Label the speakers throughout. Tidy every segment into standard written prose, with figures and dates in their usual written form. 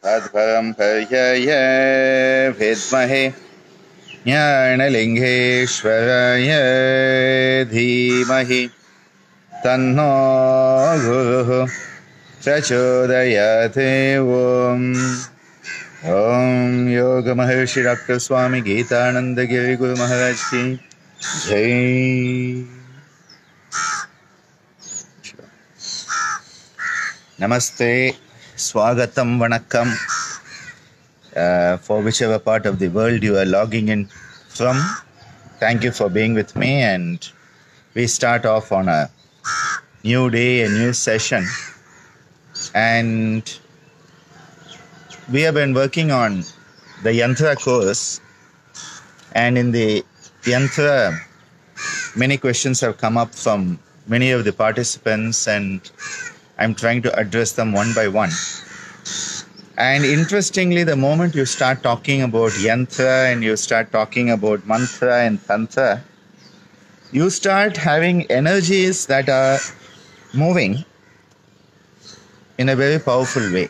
Speaker 1: तत्परं पर्यये विद्महे ज्ञानलिङ्गेश्वराय धीमहि तन्नो गुरुः प्रचोदयात्। ओम योग महर्षि डॉक्टर स्वामी गीतानंद गिरि गुरु महाराज की जय। Namaste, Swagatam, Vanakkam, for whichever part of the world you are logging in from. Thank you for being with me, and we start off on a new day, a new session, and we have been working on the Yantra course, and in the Yantra, many questions have come up from many of the participants, and I'm trying to address them one by one. And interestingly, the moment you start talking about Yantra and you start talking about Mantra and Tantra, you start having energies that are moving in a very powerful way.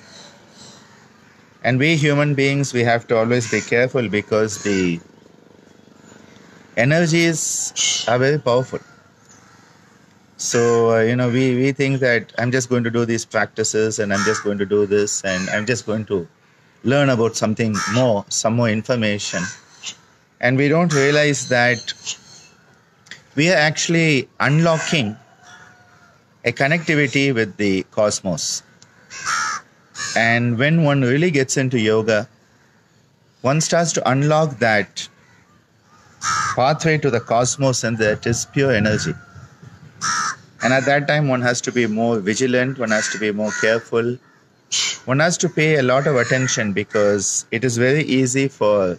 Speaker 1: And we human beings, we have to always be careful because the energies are very powerful. So, we think that I'm just going to do these practices and I'm just going to do this and I'm just going to learn about something more, some more information. And we don't realize that we are actually unlocking a connectivity with the cosmos. And when one really gets into yoga, one starts to unlock that pathway to the cosmos, and that is pure energy. And at that time, one has to be more vigilant, one has to be more careful, one has to pay a lot of attention, because it is very easy for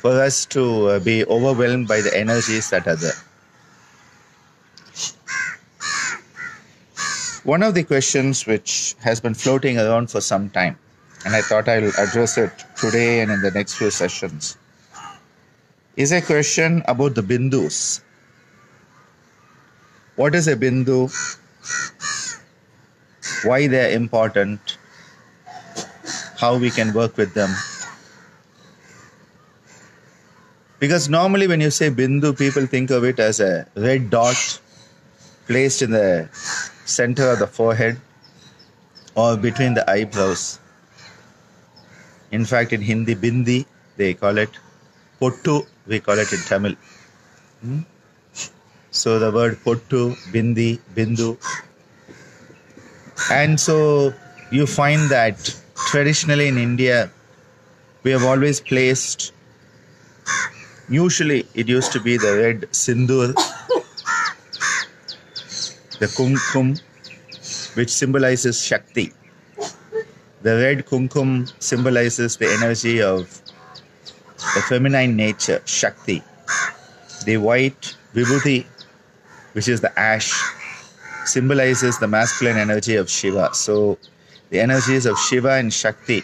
Speaker 1: us to be overwhelmed by the energies that are there. One of the questions which has been floating around for some time, and I thought I'll address it today and in the next few sessions, is a question about the bindus. What is a bindu? Why they are important? How we can work with them? Because normally when you say bindu, people think of it as a red dot placed in the center of the forehead or between the eyebrows. In fact, in Hindi, bindi, they call it. Pottu, we call it in Tamil. So the word pottu, bindi, bindu. And so you find that traditionally in India, we have always placed, usually it used to be the red sindoor, the kumkum, which symbolizes Shakti. The red kumkum symbolizes the energy of the feminine nature, Shakti. The white vibhuti, which is the ash, symbolizes the masculine energy of Shiva. So the energies of Shiva and Shakti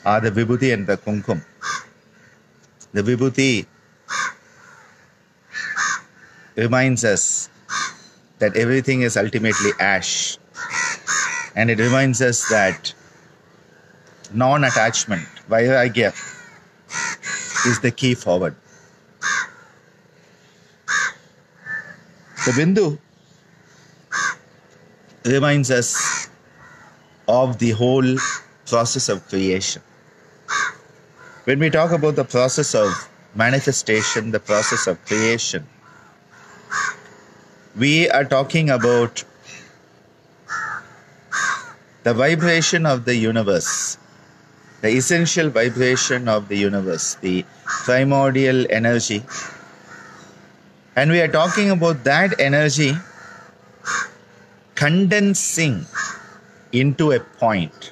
Speaker 1: are the vibhuti and the kumkum. The vibhuti reminds us that everything is ultimately ash. And it reminds us that non-attachment, vairagya, is the key forward. The bindu reminds us of the whole process of creation. When we talk about the process of manifestation, the process of creation, we are talking about the vibration of the universe, the essential vibration of the universe, the primordial energy. And we are talking about that energy condensing into a point.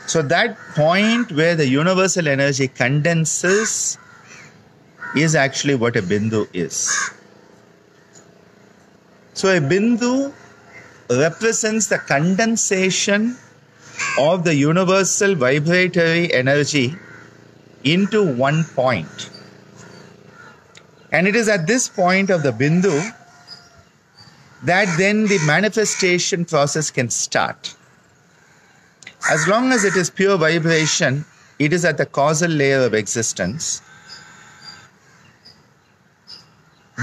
Speaker 1: So that point where the universal energy condenses is actually what a bindu is. So a bindu represents the condensation of the universal vibratory energy into one point. And it is at this point of the bindu that then the manifestation process can start. As long as it is pure vibration, it is at the causal layer of existence.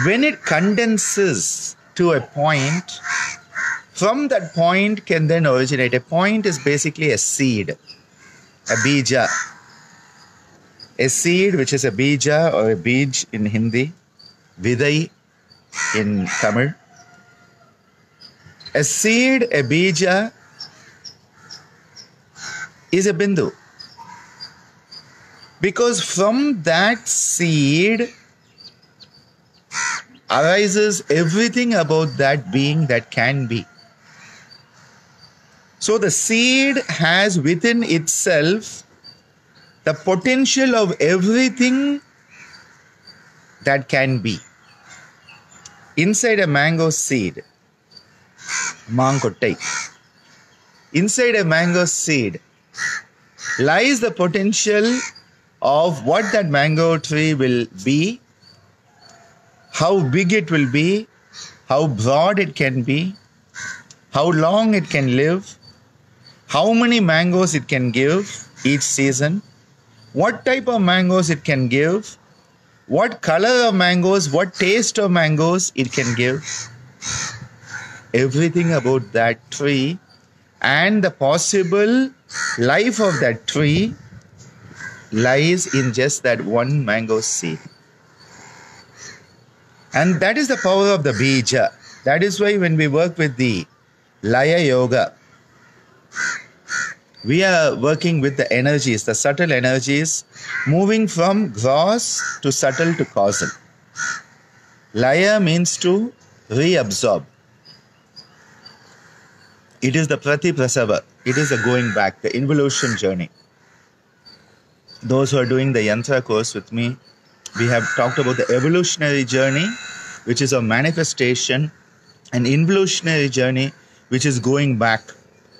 Speaker 1: When it condenses to a point, from that point can then originate. A point is basically a seed, a bija. A seed, which is a bija or a bij in Hindi, vidai in Tamil. A seed, a bija, is a bindu. Because from that seed arises everything about that being that can be. So the seed has within itself the potential of everything that can be. Inside a mango seed, mangottai, inside a mango seed lies the potential of what that mango tree will be, how big it will be, how broad it can be, how long it can live, how many mangoes it can give each season, what type of mangoes it can give, what color of mangoes, what taste of mangoes it can give. Everything about that tree and the possible life of that tree lies in just that one mango seed. And that is the power of the bija. That is why when we work with the Laya Yoga, we are working with the energies, the subtle energies, moving from gross to subtle to causal. Laya means to reabsorb. It is the pratiprasava. It is the going back, the involution journey. Those who are doing the Yantra course with me, we have talked about the evolutionary journey, which is a manifestation, an involutionary journey, which is going back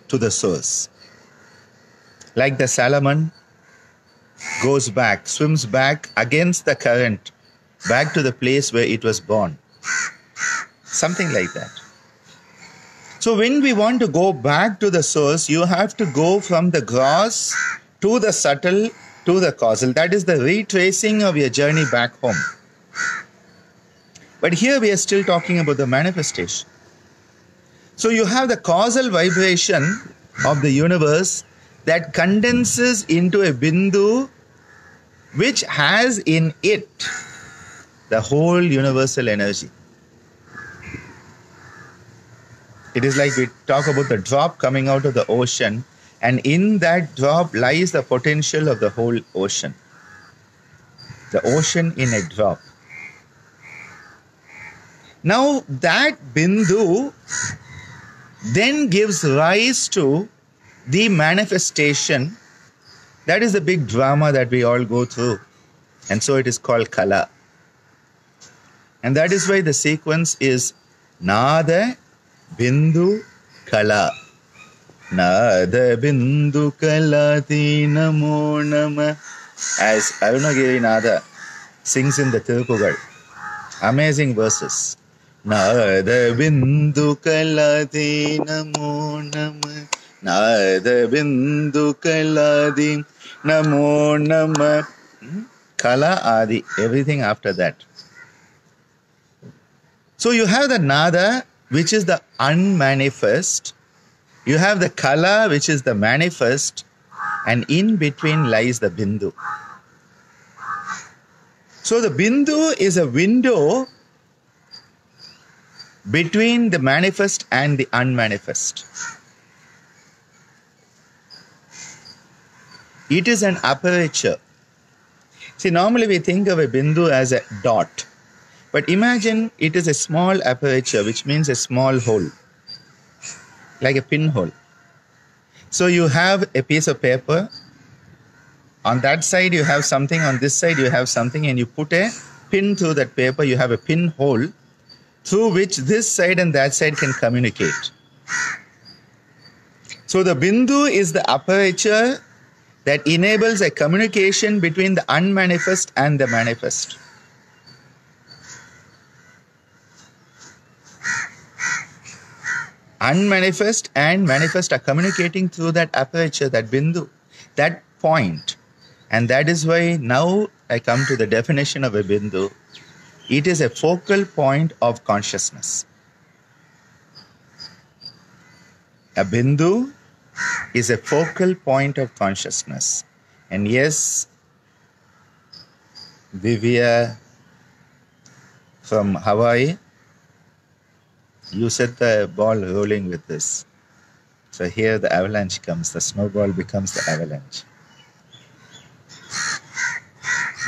Speaker 1: to the source. Like the salmon goes back, swims back against the current, back to the place where it was born. Something like that. So when we want to go back to the source, you have to go from the gross to the subtle to the causal. That is the retracing of your journey back home. But here we are still talking about the manifestation. So you have the causal vibration of the universe that condenses into a bindu which has in it the whole universal energy. It is like we talk about the drop coming out of the ocean, and in that drop lies the potential of the whole ocean. The ocean in a drop. Now that bindu then gives rise to the manifestation. That is the big drama that we all go through. And so it is called Kala. And that is why the sequence is Nada Bindu Kala. Nada Bindu Kalati Namo Nama. As Arunagiri Nada sings in the Tirupugal. Amazing verses. Nada Bindu Kalati Namo Nama. Nada Bindu Kaladi Namo Nama. Kala Adi, everything after that. So you have the Nada, which is the unmanifest. You have the Kala, which is the manifest. And in between lies the Bindu. So the Bindu is a window between the manifest and the unmanifest. It is an aperture. See, normally we think of a bindu as a dot. But imagine it is a small aperture, which means a small hole. Like a pinhole. So you have a piece of paper. On that side you have something, on this side you have something, and you put a pin through that paper. You have a pinhole through which this side and that side can communicate. So the bindu is the aperture that enables a communication between the unmanifest and the manifest. Unmanifest and manifest are communicating through that aperture, that bindu, that point. And that is why now I come to the definition of a bindu. It is a focal point of consciousness. A bindu is a focal point of consciousness. And yes, Divya from Hawaii, you set the ball rolling with this. So here the avalanche comes, the snowball becomes the avalanche.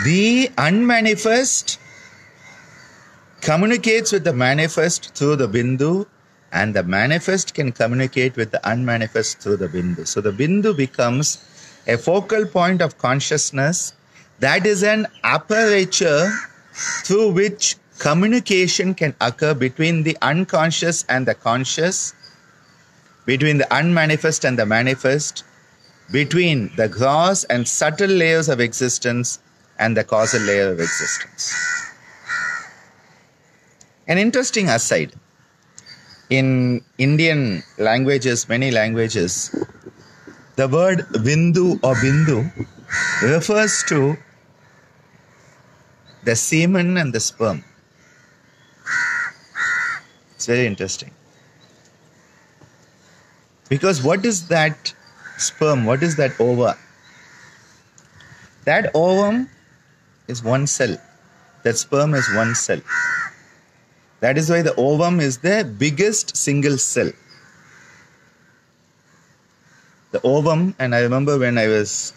Speaker 1: The unmanifest communicates with the manifest through the bindu, and the manifest can communicate with the unmanifest through the bindu. So the bindu becomes a focal point of consciousness that is an aperture through which communication can occur between the unconscious and the conscious, between the unmanifest and the manifest, between the gross and subtle layers of existence and the causal layer of existence. An interesting aside, in Indian languages, many languages, the word vindu or bindu refers to the semen and the sperm. It's very interesting. Because what is that sperm? What is that ova? That ovum is one cell. That sperm is one cell. That is why the ovum is the biggest single cell. The ovum, and I remember when I was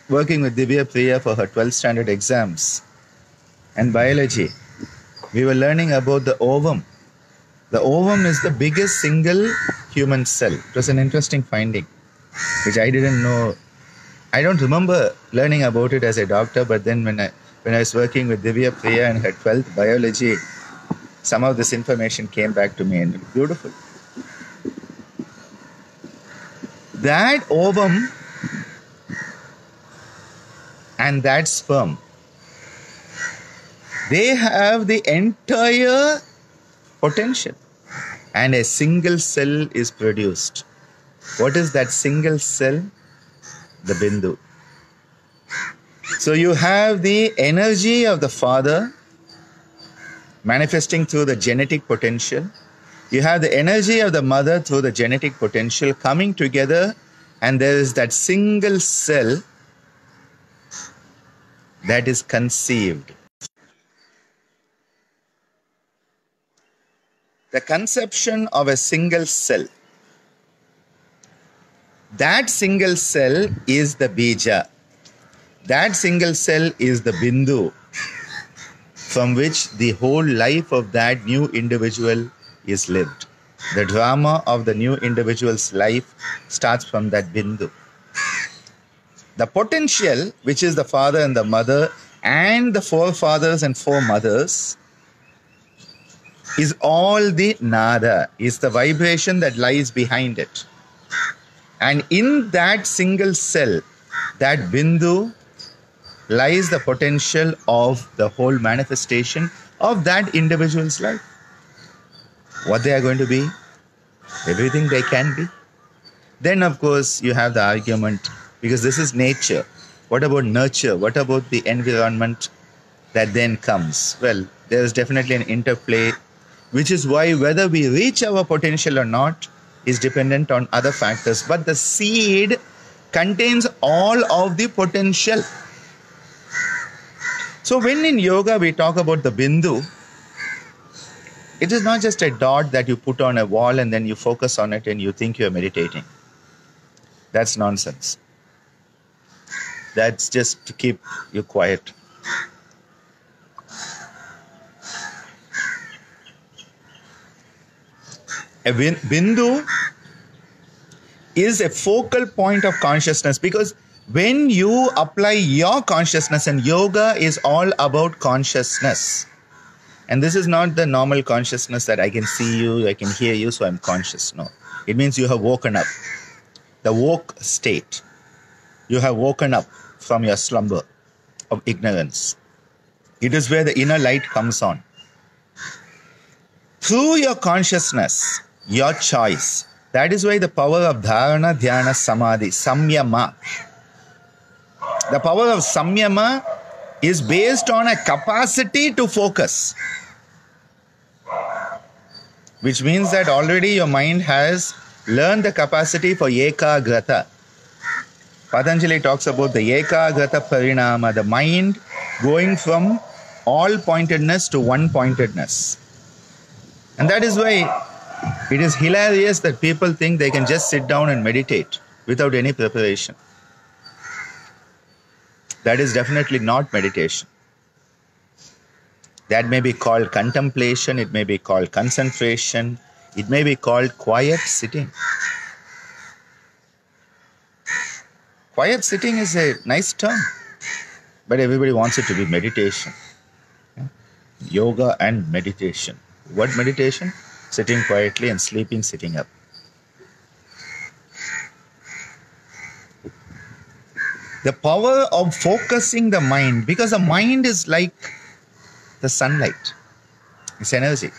Speaker 1: working with Divya Priya for her 12th standard exams and biology, we were learning about the ovum. The ovum is the biggest single human cell. It was an interesting finding, which I didn't know. I don't remember learning about it as a doctor, but then when I was working with Divya Priya and her 12th biology, some of this information came back to me, and it's beautiful. That ovum and that sperm, they have the entire potential, and a single cell is produced. What is that single cell? The bindu. So you have the energy of the father manifesting through the genetic potential. You have the energy of the mother through the genetic potential coming together, and there is that single cell that is conceived. The conception of a single cell. That single cell is the bija. That single cell is the bindu, from which the whole life of that new individual is lived. The drama of the new individual's life starts from that bindu. The potential, which is the father and the mother and the forefathers and foremothers, is all the nada, is the vibration that lies behind it. And in that single cell, that bindu, lies the potential of the whole manifestation of that individual's life. What they are going to be, everything they can be. Then, of course, you have the argument, because this is nature. What about nurture? What about the environment that then comes? Well, there is definitely an interplay, which is why whether we reach our potential or not is dependent on other factors. But the seed contains all of the potential. So when in yoga we talk about the bindu, it is not just a dot that you put on a wall and then you focus on it and you think you're meditating. That's nonsense. That's just to keep you quiet. A bindu is a focal point of consciousness, because when you apply your consciousness, and yoga is all about consciousness, and this is not the normal consciousness that I can see you, I can hear you, so I'm conscious. No, it means you have woken up. The woke state. You have woken up from your slumber of ignorance. It is where the inner light comes on. Through your consciousness, Your choice. That is why the power of dharana, dhyana, samadhi, samyama. The power of samyama is based on a capacity to focus. Which means that already your mind has learned the capacity for ekagrata. Patanjali talks about the ekagrata parinama, the mind going from all pointedness to one pointedness. And that is why it is hilarious that people think they can just sit down and meditate without any preparation. That is definitely not meditation. That may be called contemplation, it may be called concentration, it may be called quiet sitting. Quiet sitting is a nice term, but everybody wants it to be meditation. Yoga and meditation. What meditation? Sitting quietly and sleeping sitting up. The power of focusing the mind, because the mind is like the sunlight. It's energy.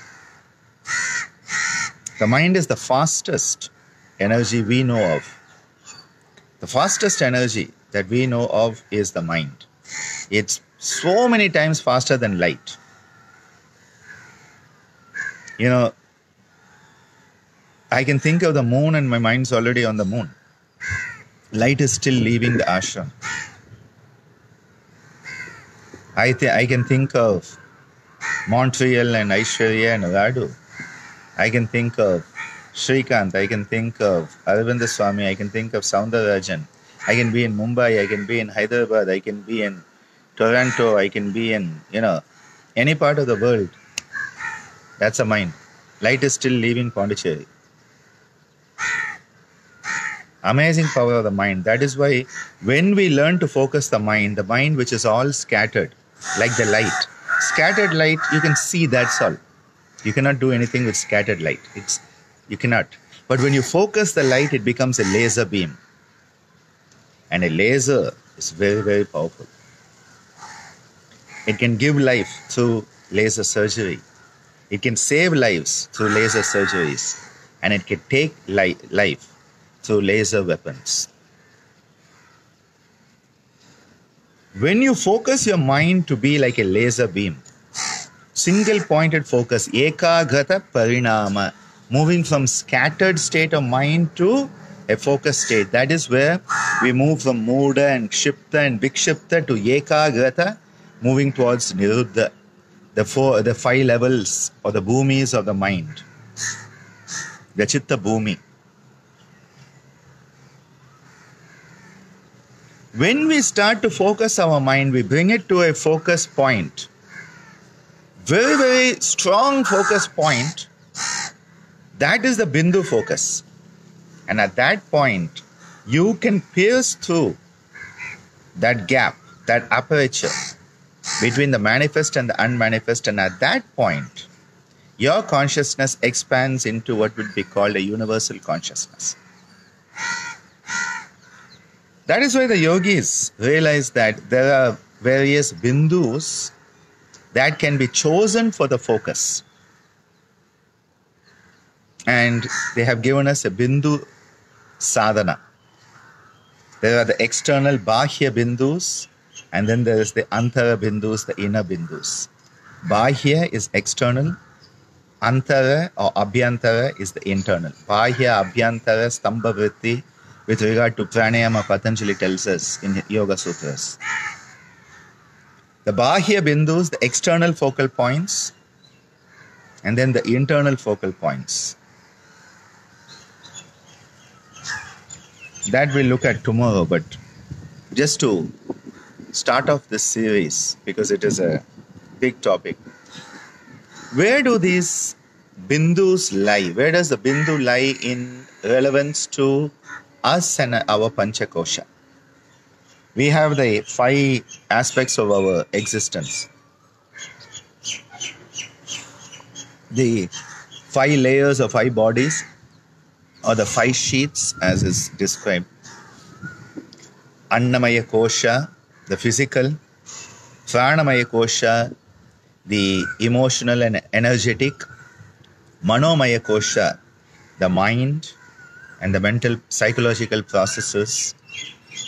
Speaker 1: The mind is the fastest energy we know of. The fastest energy that we know of is the mind. It's so many times faster than light. You know, I can think of the moon and my mind's already on the moon. Light is still leaving the ashram. I can think of Montreal and Aishwarya and Radu. I can think of Shrikant. I can think of Aravinda Swami. I can think of Soundarajan. I can be in Mumbai. I can be in Hyderabad. I can be in Toronto. I can be in, any part of the world. That's a mind. Light is still leaving Pondicherry. Amazing power of the mind. That is why when we learn to focus the mind which is all scattered, like the light. Scattered light, you can see, that's all. You cannot do anything with scattered light. You cannot. But when you focus the light, it becomes a laser beam. And a laser is very, very powerful. It can give life through laser surgery. It can save lives through laser surgeries. And it can take life through laser weapons. When you focus your mind to be like a laser beam, single pointed focus, ekagrata parinama, moving from scattered state of mind to a focused state. That is where we move from Muda and Kshipta and Vikshipta to ekagrata, moving towards Niruddha, the 5 levels or the bhumis of the mind. The Chitta Bhumi. When we start to focus our mind, we bring it to a focus point. Very, very strong focus point. That is the Bindu focus. And at that point, you can pierce through that gap, that aperture between the manifest and the unmanifest. And at that point, your consciousness expands into what would be called a universal consciousness. That is why the yogis realize that there are various bindus that can be chosen for the focus. And they have given us a bindu sadhana. There are the external bahya bindus, and then there is the antara bindus, the inner bindus. Bahya is external, antara or abhyantara is the internal. Bahya, abhyantara, stambha vritti, with regard to pranayama, Patanjali tells us in Yoga Sutras. The bahya bindus, the external focal points, and then the internal focal points. That we'll look at tomorrow, but just to start off this series, because it is a big topic. Where do these bindus lie? Where does the bindu lie in relevance to us and our Panchakosha? We have the 5 aspects of our existence. The 5 layers of 5 bodies, or the 5 sheets as is described. Annamaya Kosha, the physical. Pranamaya Kosha, the emotional and energetic. Manomaya Kosha, the mind, and the mental psychological processes.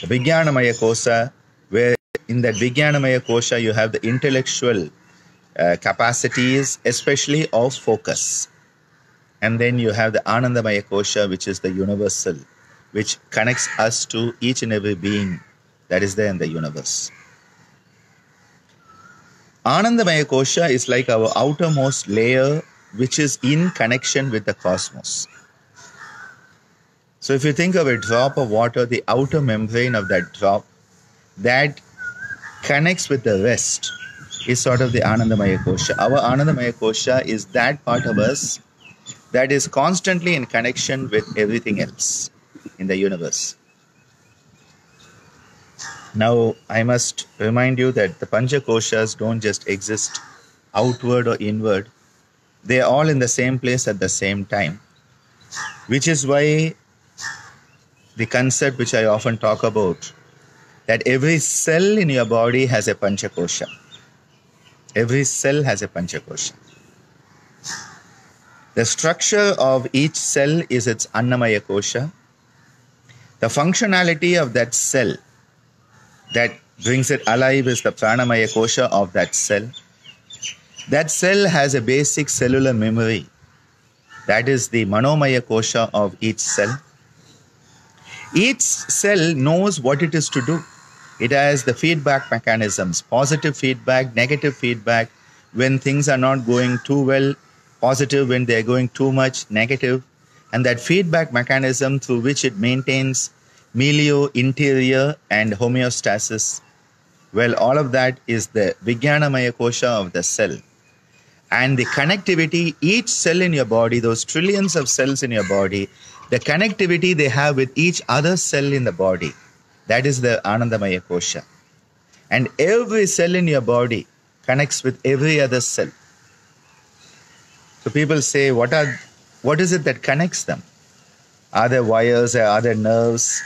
Speaker 1: The Vijnanamaya Kosha, where in that Vijnanamaya Kosha you have the intellectual capacities, especially of focus. And then you have the Anandamaya Kosha, which is the universal, which connects us to each and every being that is there in the universe. Anandamaya Kosha is like our outermost layer, which is in connection with the cosmos. So if you think of a drop of water, the outer membrane of that drop, that connects with the rest, is sort of the Anandamaya Kosha. Our Anandamaya Kosha is that part of us that is constantly in connection with everything else in the universe. Now, I must remind you that the Pancha Koshas don't just exist outward or inward. They are all in the same place at the same time, which is why the concept which I often talk about, that every cell in your body has a Pancha Kosha. Every cell has a Pancha Kosha. The structure of each cell is its Annamaya Kosha. The functionality of that cell that brings it alive is the Pranamaya Kosha of that cell. That cell has a basic cellular memory. That is the Manomaya Kosha of each cell. Each cell knows what it is to do. It has the feedback mechanisms, positive feedback, negative feedback, when things are not going too well, positive when they are going too much, negative. And that feedback mechanism through which it maintains milieu, interior, and homeostasis, well, all of that is the Vijnanamaya Kosha of the cell. And the connectivity, each cell in your body, those trillions of cells in your body, the connectivity they have with each other cell in the body, that is the Anandamaya Kosha. And every cell in your body connects with every other cell. So people say, what is it that connects them? Are there wires? Are there nerves?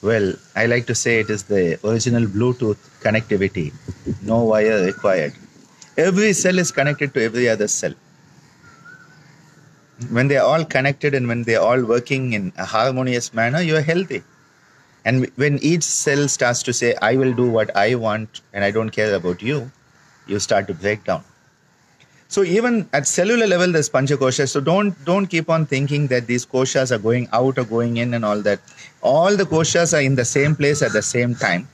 Speaker 1: Well, I like to say it is the original Bluetooth connectivity. No wire required. Every cell is connected to every other cell. When they are all connected and when they are all working in a harmonious manner, you are healthy. And when each cell starts to say, I will do what I want and I don't care about you, you start to break down. So even at cellular level, there's Pancha Koshas. So don't keep on thinking that these koshas are going out or going in and all that. All the koshas are in the same place at the same time.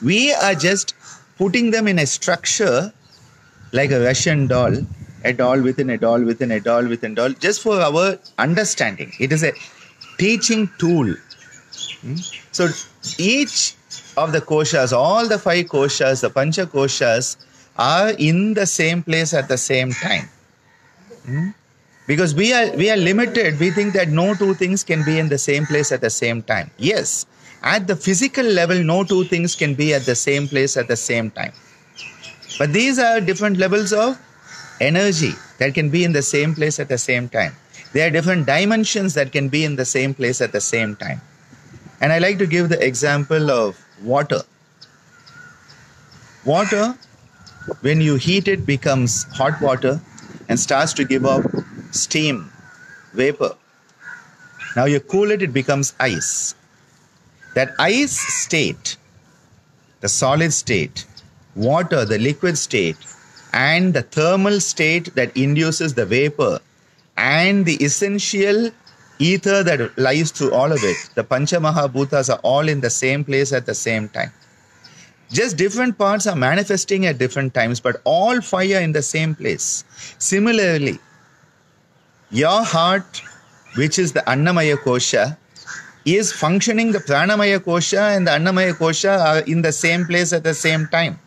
Speaker 1: We are just putting them in a structure like a Russian doll, a doll within a doll within a doll within a doll, just for our understanding. It is a teaching tool. So each of the koshas, all the 5 koshas, the Pancha Koshas, are in the same place at the same time. Because we are limited. We think that no two things can be in the same place at the same time. Yes, at the physical level, no two things can be at the same place at the same time. But these are different levels of energy that can be in the same place at the same time. There are different dimensions that can be in the same place at the same time. And I like to give the example of water. Water, when you heat it, becomes hot water and starts to give off steam, vapor. Now you cool it, it becomes ice. That ice state, the solid state, water, the liquid state, and the thermal state that induces the vapor, and the essential ether that lies through all of it, the Pancha Mahabhutas are all in the same place at the same time. Just different parts are manifesting at different times, but all 5 are in the same place. Similarly, your heart, which is the Annamaya Kosha, is functioning. The Pranamaya Kosha and the Annamaya Kosha are in the same place at the same time.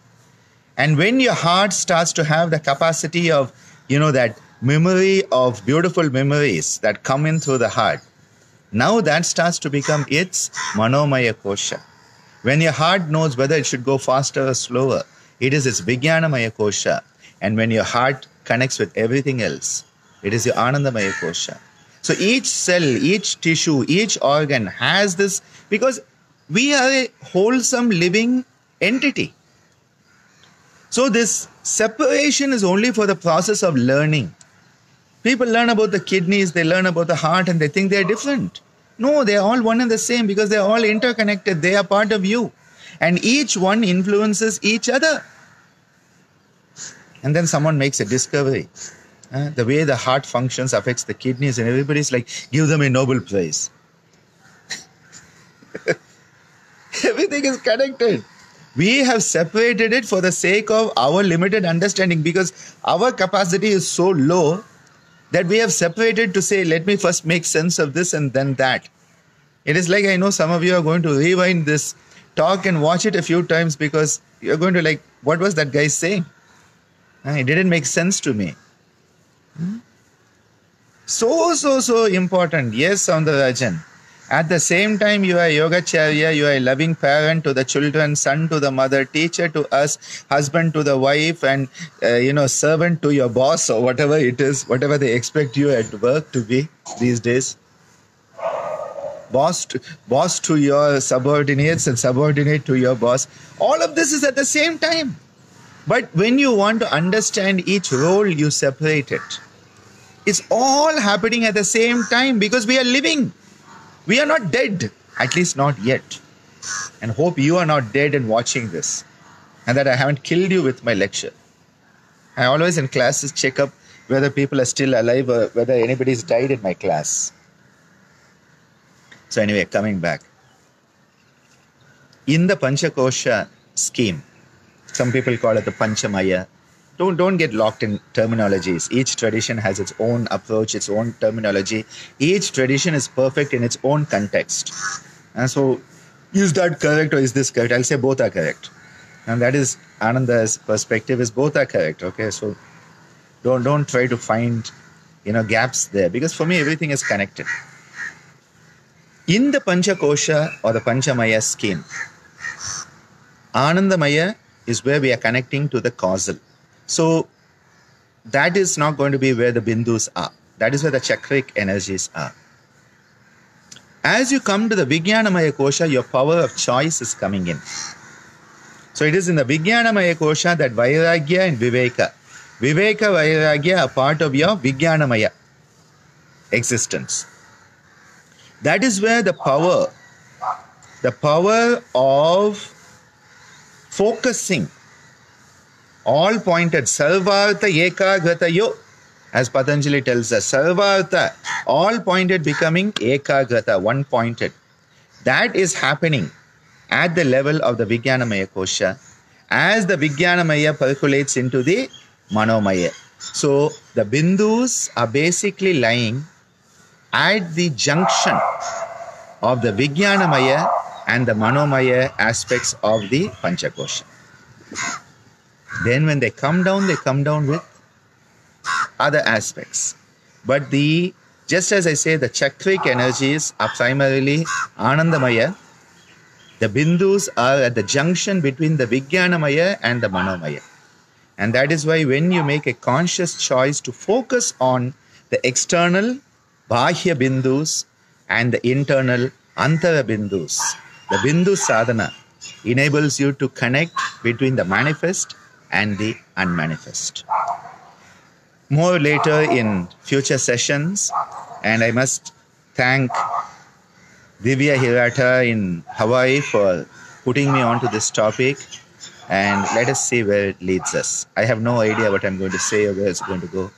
Speaker 1: And when your heart starts to have the capacity of, that memory of beautiful memories that come in through the heart, now that starts to become its Manomaya Kosha. When your heart knows whether it should go faster or slower, it is its Vijnanamaya Kosha. And when your heart connects with everything else, it is your Anandamaya Kosha. So each cell, each tissue, each organ has this, because we are a wholesome living entity. So this separation is only for the process of learning. People learn about the kidneys, they learn about the heart, and they think they're different. No, they're all one and the same because they're all interconnected. They are part of you. And each one influences each other. And then someone makes a discovery. The way the heart functions affects the kidneys, and everybody's like, give them a Nobel Prize. Everything is connected. We have separated it for the sake of our limited understanding because our capacity is so low that we have separated to say, let me first make sense of this and then that. It is like, I know some of you are going to rewind this talk and watch it a few times because you're going to like, what was that guy saying? It didn't make sense to me. So important. Yes, Soundarajan. At the same time, you are Yogacharya, you are a loving parent to the children, son to the mother, teacher to us, husband to the wife, and servant to your boss or whatever it is, whatever they expect you at work to be these days. Boss to your subordinates and subordinate to your boss. All of this is at the same time. But when you want to understand each role, you separate it. It's all happening at the same time because we are living. We are not dead, at least not yet. And hope you are not dead and watching this. And that I haven't killed you with my lecture. I always in classes check up whether people are still alive or whether anybody's died in my class. So anyway, coming back. In the Panchakosha scheme, some people call it the Panchamaya. Don't get locked in terminologies. Each tradition has its own approach, its own terminology. Each tradition is perfect in its own context. And so, is that correct or is this correct? I'll say both are correct. And that is Ananda's perspective is both are correct. Okay, so don't try to find gaps there because for me everything is connected. In the Panchakosha or the Panchamaya scheme, Anandamaya is where we are connecting to the causal. So that is not going to be where the bindus are. That is where the chakric energies are. As you come to the Vijnanamaya Kosha, your power of choice is coming in. So it is in the Vijnanamaya Kosha that Vairagya and Viveka. Viveka, Vairagya are part of your Vijnanamaya existence. That is where the power of focusing, all pointed, Sarvartha Ekagrata Yo, as Patanjali tells us, Sarvartha, all pointed becoming Ekagrata, one pointed. That is happening at the level of the Vijnanamaya Kosha as the Vijnanamaya percolates into the Manomaya. So the Bindus are basically lying at the junction of the Vijnanamaya and the Manomaya aspects of the Panchakosha. Then when they come down with other aspects. But just as I say, the chakric energies are primarily Anandamaya. The Bindus are at the junction between the Vijnanamaya and the Manomaya. And that is why when you make a conscious choice to focus on the external Bahya Bindus and the internal Antara Bindus, the Bindu Sadhana enables you to connect between the manifest and the unmanifest. More later in future sessions, and I must thank Divya Hirata in Hawaii for putting me onto this topic, and let us see where it leads us. I have no idea what I'm going to say or where it's going to go.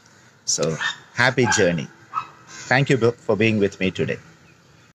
Speaker 1: So, happy journey. Thank you for being with me today.